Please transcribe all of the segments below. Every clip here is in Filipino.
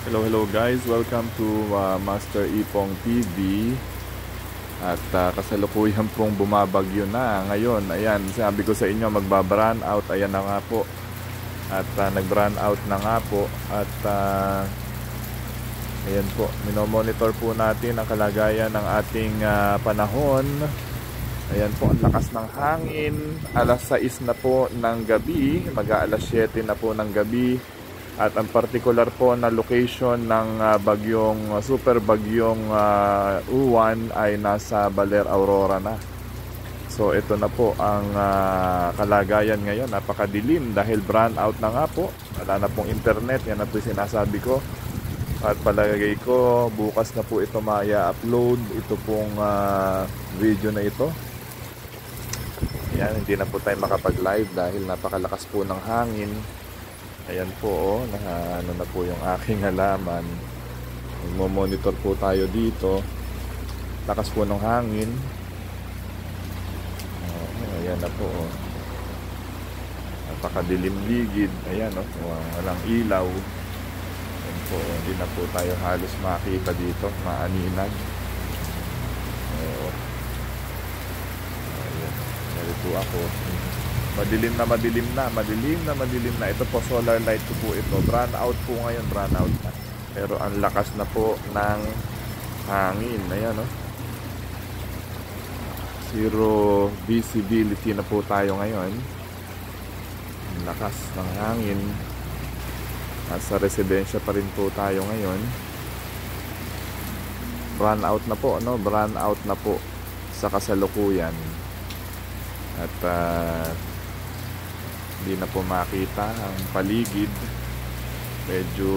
Hello guys, welcome to Master Ipong TV. At kasalukuyan pong bumabagyo na ngayon. Ayan, sabi ko sa inyo magba-brand out. Ayan na nga po. At nag-brand out na nga po. At ayan po, minomonitor po natin ang kalagayan ng ating panahon. Ayan po, ang lakas ng hangin. Alas 6 na po ng gabi, mag-aalas 7 na po ng gabi. At ang particular po na location ng super bagyong Uwan ay nasa Baler, Aurora na. So ito na po ang kalagayan ngayon. Napakadilim dahil brand out na nga po. Wala na pong internet, yan na po sinasabi ko. At palagay ko bukas na po ito maya-upload ito pong video na ito. Yan, hindi na po tayo makapag-live dahil napakalakas po ng hangin. Ayan po, ano na po yung aking halaman. Magmo-monitor po tayo dito. Lakas po ng hangin. Ayan na po. Napakadilim ligid. Ayan, walang ilaw. Ayan po, hindi na po tayo halos makita dito. Maaninag. Ayan, narito ako. Madilim na. Ito po solar light ko po ito. Brand out po ngayon, brand out na. Pero ang lakas na po ng hangin. Ayan, zero visibility na po tayo ngayon. Ang lakas ng hangin. Nasa residensya pa rin po tayo ngayon. Brand out na po, brand out na po sa kasalukuyan. At hindi na po makita ang paligid. Medyo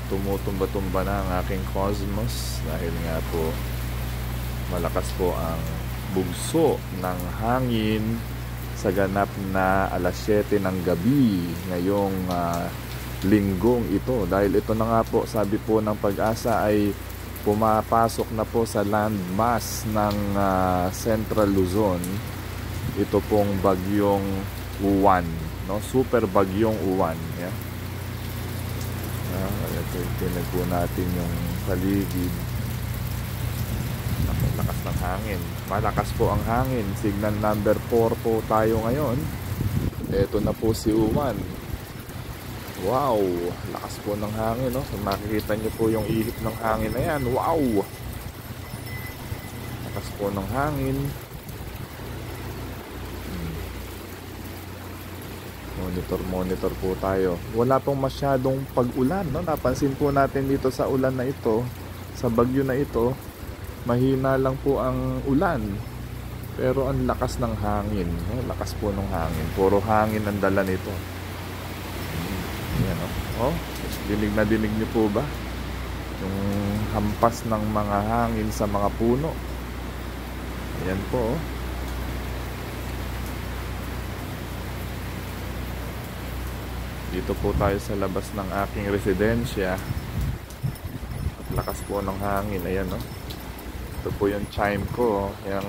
tumutumba-tumba na ang aking cosmos dahil nga po malakas po ang bugso ng hangin sa ganap na alas 7 ng gabi ngayong linggong ito. Dahil ito na nga po, sabi po ng Pag-asa, ay pumapasok na po sa landmass ng Central Luzon. Ito pong bagyong Uwan. Super bagyong Uwan. Yeah? Tingnan po natin yung paligid. Lakas ng hangin. Malakas po ang hangin. Signal number 4 po tayo ngayon. Ito na po si Uwan. Wow! Lakas po ng hangin. So, makikita nyo po yung ihip ng hangin na yan. Wow! Lakas po ng hangin. Monitor po tayo. Wala pong masyadong pag-ulan, Napansin po natin dito sa ulan na ito, sa bagyo na ito, mahina lang po ang ulan. Pero ang lakas ng hangin, Lakas po ng hangin. Puro hangin ang dala nito. Ayan, dinig niyo po ba? Yung hampas ng mga hangin sa mga puno. Ayan po, Dito po tayo sa labas ng aking residensya. At lakas po ng hangin. Ayan, Ito po yung chime ko. Yung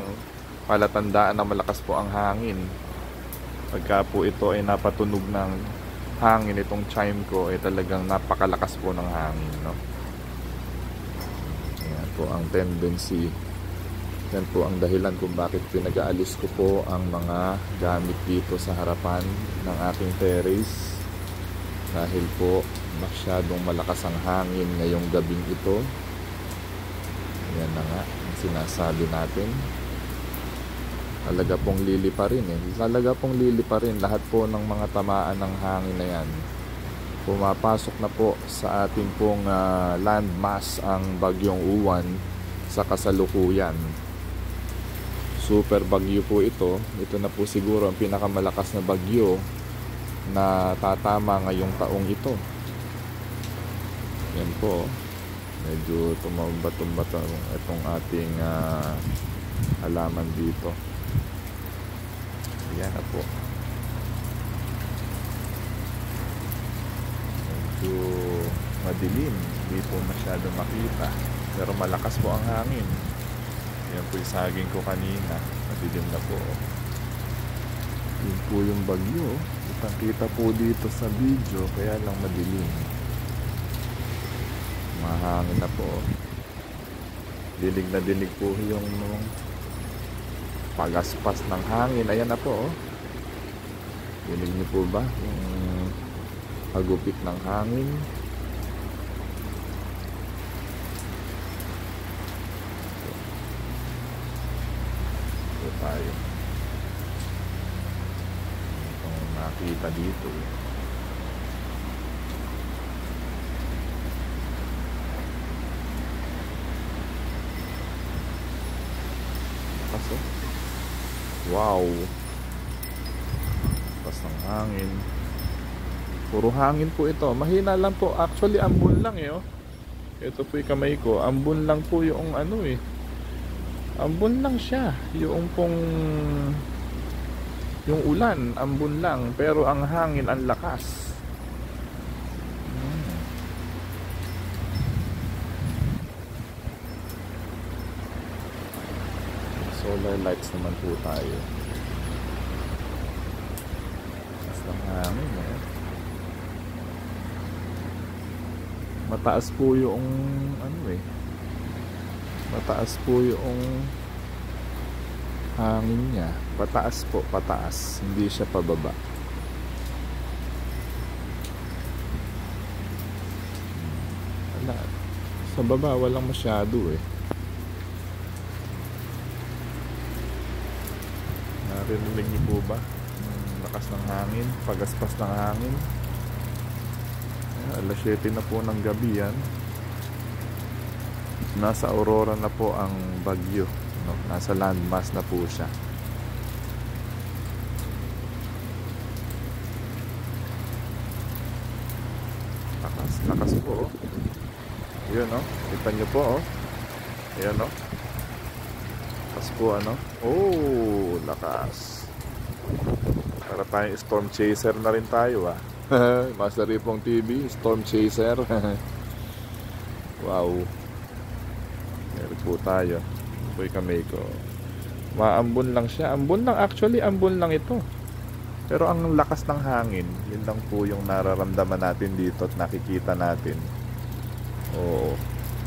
palatandaan na malakas po ang hangin. Pagka po ito ay napatunog ng hangin, itong chime ko ay talagang napakalakas po ng hangin, Ayan po ang tendency. Yan po ang dahilan kung bakit pinag-aalis ko po ang mga gamit dito sa harapan ng aking terrace. Dahil po masyadong malakas ang hangin ngayong gabing ito. Yan na nga ang sinasabi natin. Talaga pong lilipa rin Talaga pong lilipa rin lahat po ng mga tamaan ng hangin na yan. Pumapasok na po sa ating pong landmass ang bagyong Uwan sa kasalukuyan. Super bagyo po ito. Ito na po siguro ang pinakamalakas na bagyo na tatama ngayong taong ito. Yan po, medyo tumumba-tumba itong ating halaman dito. Yan na po, medyo madilim, hindi po masyado makita, pero malakas po ang hangin. Yan po yung saging ko kanina, madilim na po. Yun po yung bagyo. Kitang-kita po dito sa video, kaya lang madilim. Mahangin na po. Dilig na dilig po yung pagaspas ng hangin. Ayan na po. Dilig niyo po ba yung hagupit ng hangin? Ito tayo. Itong nakita dito. Kaso, wow, pas ng hangin. Puro hangin po ito. Mahina lang po. Actually, ambon lang oh. Ito po yung kamay ko. Ambon lang po yung ano ambon lang siya. Yung pong yung ulan, ambon lang. Pero ang hangin, ang lakas. Solar lights naman po tayo. Mas ng hangin mataas po yung mataas po yung hangin niya. Pataas po, pataas. Hindi siya pababa. Wala. Sa baba walang masyado Narinig niyo po ba? Lakas ng hangin, pagaspas ng hangin. Alas 7 na po ng gabi yan. Nasa Aurora na po ang bagyo, no? Nasa landmass na po siya. Lakas po Yun kita nyo po Ayan lakas po lakas. Para tayong storm chaser na rin tayo Master Ripong TV, storm chaser. Wow. Meron po tayo. Ito yung kamay ko. Maambon lang siya. Ambon lang, actually ambon lang ito. Pero ang lakas ng hangin, yun lang po yung nararamdaman natin dito at nakikita natin. Oo,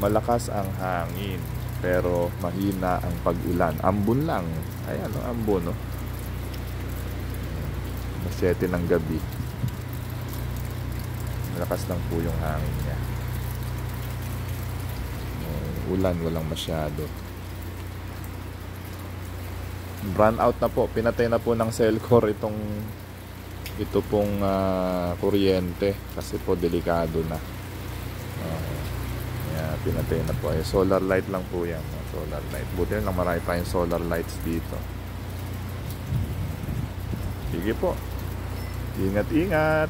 malakas ang hangin, pero mahina ang pag-ulan. Ambon lang. Ayan ambon Mas 7 ng gabi. Malakas lang po yung hangin niya. Ulan, walang masyado. Run out na po. Pinatay na po ng Cellcore ito pong kuryente kasi po delikado na. Pinatay na po. Solar light lang po yan. Solar light. Buti lang marami tayong solar lights dito. Sige po. Ingat-ingat.